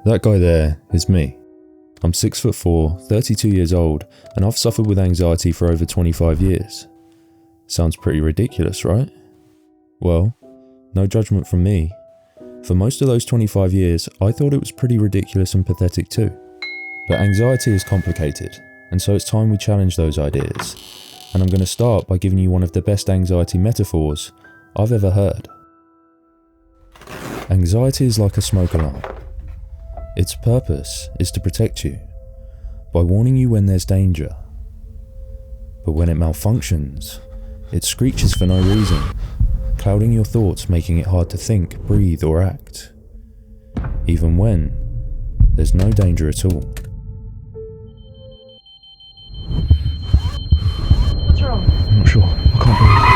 That guy there is me. I'm 6'4", 32 years old, and I've suffered with anxiety for over 25 years. Sounds pretty ridiculous, right? Well, no judgment from me. For most of those 25 years, I thought it was pretty ridiculous and pathetic too. But anxiety is complicated, and so it's time we challenge those ideas. And I'm going to start by giving you one of the best anxiety metaphors I've ever heard. Anxiety is like a smoke alarm. Its purpose is to protect you by warning you when there's danger. But when it malfunctions, it screeches for no reason, clouding your thoughts, making it hard to think, breathe, or act, even when there's no danger at all. What's wrong? I'm not sure. I can't breathe.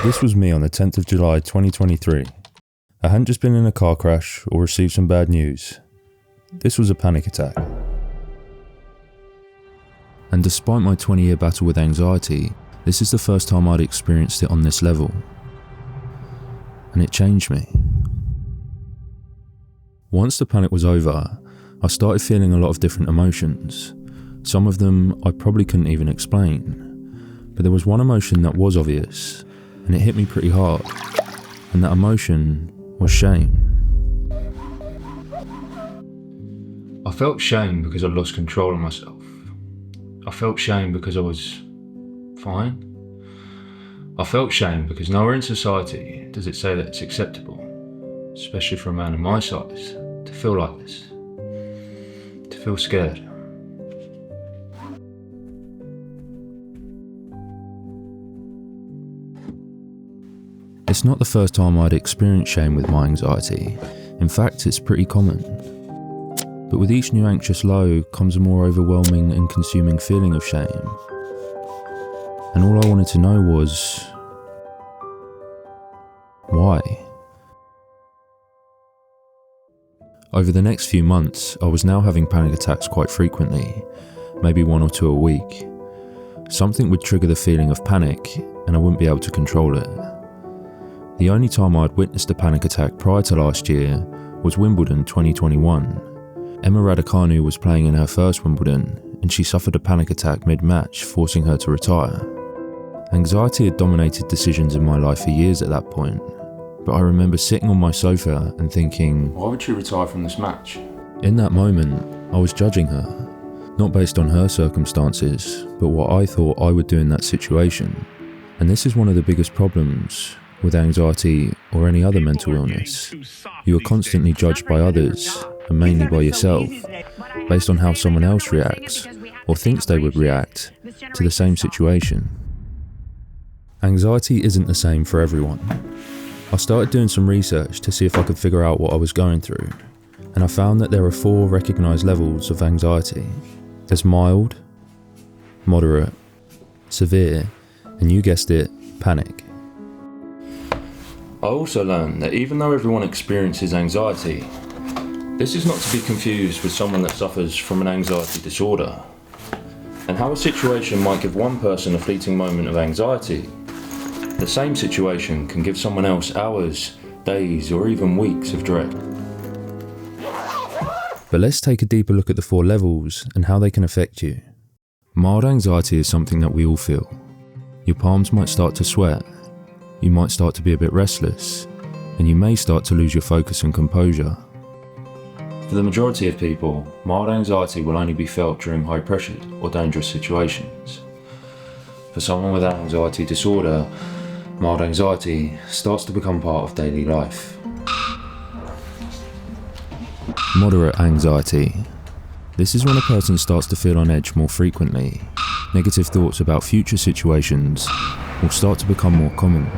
This was me on the 10th of July 2023. I hadn't just been in a car crash or received some bad news. This was a panic attack. And despite my 20-year battle with anxiety, this is the first time I'd experienced it on this level. And it changed me. Once the panic was over, I started feeling a lot of different emotions. Some of them I probably couldn't even explain. But there was one emotion that was obvious, and it hit me pretty hard. And that emotion was shame. I felt shame because I'd lost control of myself. I felt shame because I was fine. I felt shame because nowhere in society does it say that it's acceptable, especially for a man of my size, to feel like this, to feel scared. It's not the first time I'd experienced shame with my anxiety. In fact, it's pretty common. But with each new anxious low comes a more overwhelming and consuming feeling of shame. And all I wanted to know was, why? Over the next few months, I was now having panic attacks quite frequently, maybe 1 or 2 a week. Something would trigger the feeling of panic, and I wouldn't be able to control it. The only time I'd witnessed a panic attack prior to last year was Wimbledon 2021. Emma Raducanu was playing in her first Wimbledon, and she suffered a panic attack mid-match, forcing her to retire. Anxiety had dominated decisions in my life for years at that point, but I remember sitting on my sofa and thinking, why would she retire from this match? In that moment, I was judging her, not based on her circumstances, but what I thought I would do in that situation. And this is one of the biggest problems with anxiety or any other mental illness. You are constantly judged by others, and mainly by yourself, based on how someone else reacts, or thinks they would react, to the same situation. Anxiety isn't the same for everyone. I started doing some research to see if I could figure out what I was going through, and I found that there are 4 recognised levels of anxiety. There's mild, moderate, severe, and you guessed it, panic. I also learned that even though everyone experiences anxiety, this is not to be confused with someone that suffers from an anxiety disorder. And how a situation might give one person a fleeting moment of anxiety, the same situation can give someone else hours, days, or even weeks of dread. But let's take a deeper look at the 4 levels and how they can affect you. Mild anxiety is something that we all feel. Your palms might start to sweat, you might start to be a bit restless, and you may start to lose your focus and composure. For the majority of people, mild anxiety will only be felt during high-pressured or dangerous situations. For someone with an anxiety disorder, mild anxiety starts to become part of daily life. Moderate anxiety. This is when a person starts to feel on edge more frequently. Negative thoughts about future situations will start to become more common.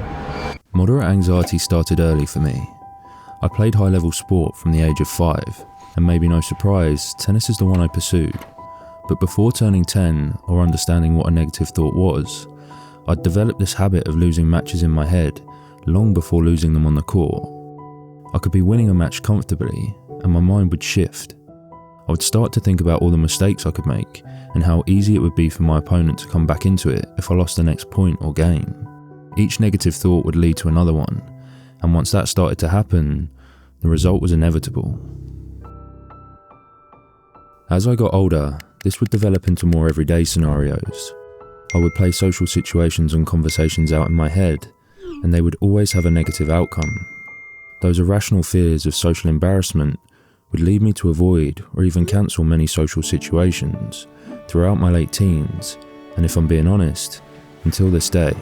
Moderate anxiety started early for me. I played high-level sport from the age of 5, and maybe no surprise, tennis is the one I pursued. But before turning 10 or understanding what a negative thought was, I'd developed this habit of losing matches in my head long before losing them on the court. I could be winning a match comfortably, and my mind would shift. I would start to think about all the mistakes I could make and how easy it would be for my opponent to come back into it if I lost the next point or game. Each negative thought would lead to another one, and once that started to happen, the result was inevitable. As I got older, this would develop into more everyday scenarios. I would play social situations and conversations out in my head, and they would always have a negative outcome. Those irrational fears of social embarrassment would lead me to avoid or even cancel many social situations throughout my late teens, and if I'm being honest, until this day.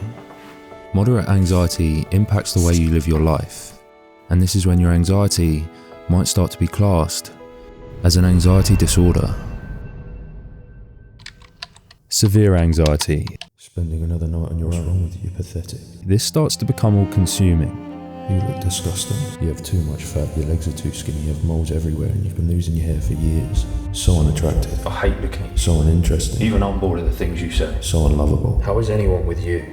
Moderate anxiety impacts the way you live your life, and this is when your anxiety might start to be classed as an anxiety disorder. Severe anxiety. Spending another night on your own. What's wrong with you? You're pathetic. This starts to become all-consuming. You look disgusting. You have too much fat, your legs are too skinny, you have moles everywhere, and you've been losing your hair for years. So unattractive. I hate looking at you. So uninteresting. Even I'm bored of the things you say. So unlovable. How is anyone with you?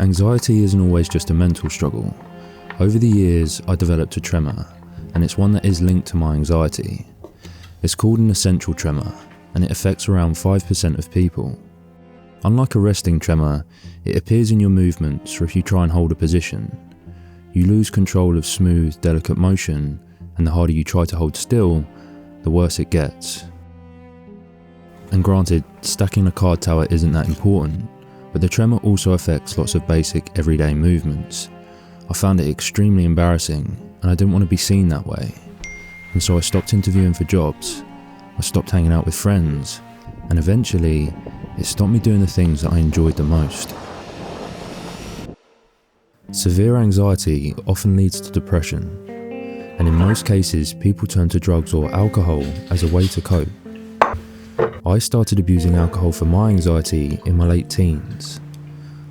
Anxiety isn't always just a mental struggle. Over the years, I developed a tremor, and it's one that is linked to my anxiety. It's called an essential tremor, and it affects around 5% of people. Unlike a resting tremor, it appears in your movements or if you try and hold a position. You lose control of smooth, delicate motion, and the harder you try to hold still, the worse it gets. And granted, stacking a card tower isn't that important, but the tremor also affects lots of basic everyday movements. I found it extremely embarrassing, and I didn't want to be seen that way. And so I stopped interviewing for jobs, I stopped hanging out with friends, and eventually, it stopped me doing the things that I enjoyed the most. Severe anxiety often leads to depression, and in most cases, people turn to drugs or alcohol as a way to cope. I started abusing alcohol for my anxiety in my late teens.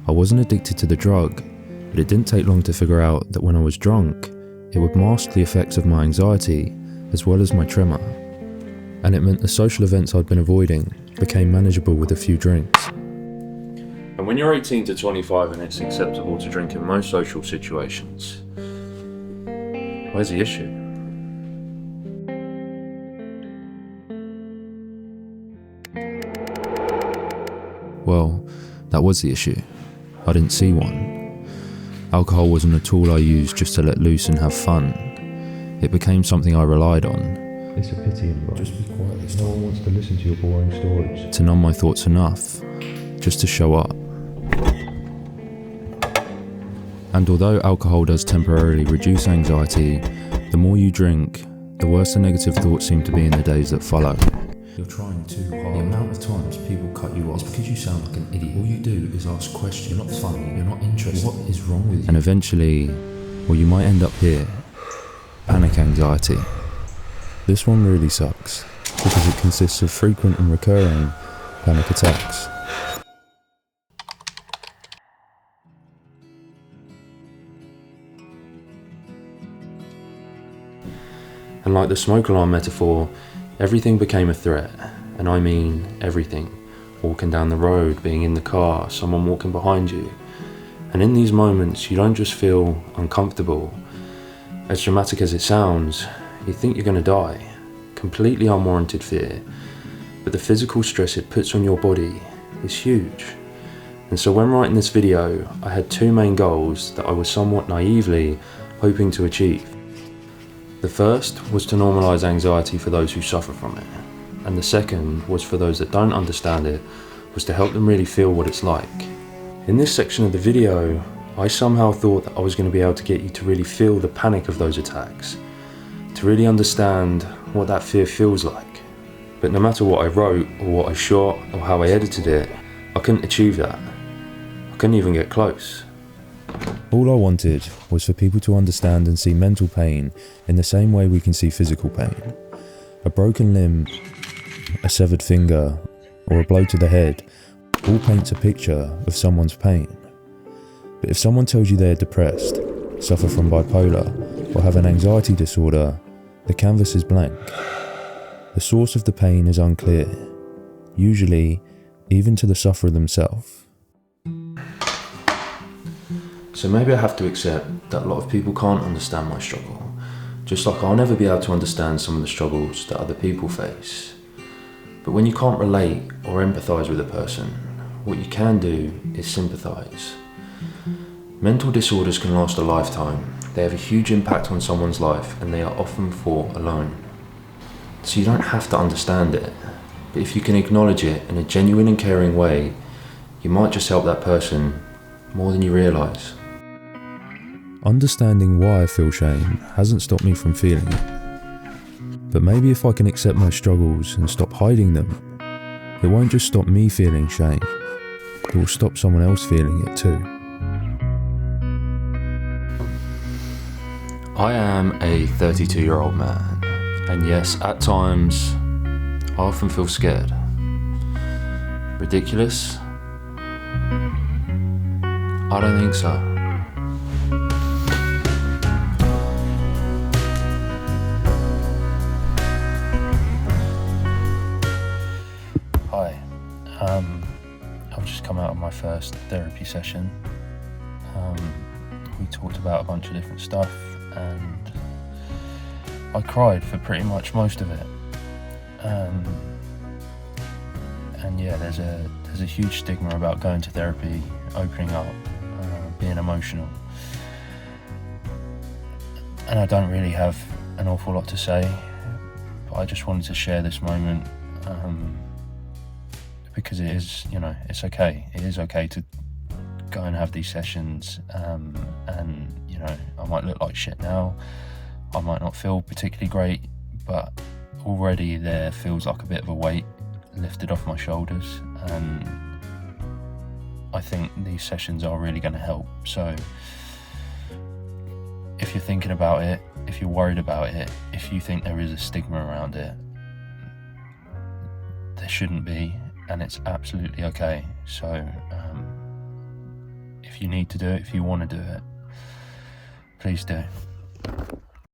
I wasn't addicted to the drug, but it didn't take long to figure out that when I was drunk, it would mask the effects of my anxiety as well as my tremor. And it meant the social events I'd been avoiding became manageable with a few drinks. And when you're 18 to 25 and it's acceptable to drink in most social situations, where's the issue? Well, that was the issue. I didn't see one. Alcohol wasn't a tool I used just to let loose and have fun. It became something I relied on. It's a pity in life. Just be quiet this time. No one wants to listen to your boring stories. To numb my thoughts enough, just to show up. And although alcohol does temporarily reduce anxiety, the more you drink, the worse the negative thoughts seem to be in the days that follow. You're trying too hard. The amount of times people cut you off is because you sound like an idiot. All you do is ask questions. You're not funny. You're not interested. What is wrong with you? And eventually, well, you might end up here. Panic anxiety. This one really sucks, because it consists of frequent and recurring panic attacks. And like the smoke alarm metaphor, everything became a threat, and I mean everything. Walking down the road, being in the car, someone walking behind you. And in these moments, you don't just feel uncomfortable. As dramatic as it sounds, you think you're going to die. Completely unwarranted fear. But the physical stress it puts on your body is huge. And so when writing this video, I had two main goals that I was somewhat naively hoping to achieve. The first was to normalise anxiety for those who suffer from it, and the second was for those that don't understand it, was to help them really feel what it's like. In this section of the video, I somehow thought that I was going to be able to get you to really feel the panic of those attacks, to really understand what that fear feels like. But no matter what I wrote, or what I shot, or how I edited it, I couldn't achieve that. I couldn't even get close. All I wanted was for people to understand and see mental pain in the same way we can see physical pain. A broken limb, a severed finger, or a blow to the head all paints a picture of someone's pain. But if someone tells you they're depressed, suffer from bipolar, or have an anxiety disorder, the canvas is blank. The source of the pain is unclear, usually even to the sufferer themselves. So maybe I have to accept that a lot of people can't understand my struggle, just like I'll never be able to understand some of the struggles that other people face. But when you can't relate or empathise with a person, what you can do is sympathise. Mental disorders can last a lifetime. They have a huge impact on someone's life and they are often fought alone. So you don't have to understand it, but if you can acknowledge it in a genuine and caring way, you might just help that person more than you realise. Understanding why I feel shame hasn't stopped me from feeling it. But maybe if I can accept my struggles and stop hiding them, it won't just stop me feeling shame, it will stop someone else feeling it too. I am a 32-year-old man, and yes, at times, I often feel scared. Ridiculous? I don't think so. Hi, I've just come out of my first therapy session. We talked about a bunch of different stuff and I cried for pretty much most of it. And yeah, there's a huge stigma about going to therapy, opening up, being emotional. And I don't really have an awful lot to say, but I just wanted to share this moment because it is, it's okay. It is okay to go and have these sessions, and I might look like shit now. I might not feel particularly great, but already there feels like a bit of a weight lifted off my shoulders, and I think these sessions are really going to help. So if you're thinking about it, if you're worried about it, if you think there is a stigma around it, there shouldn't be, and it's absolutely okay. So if you need to do it, if you want to do it, please do.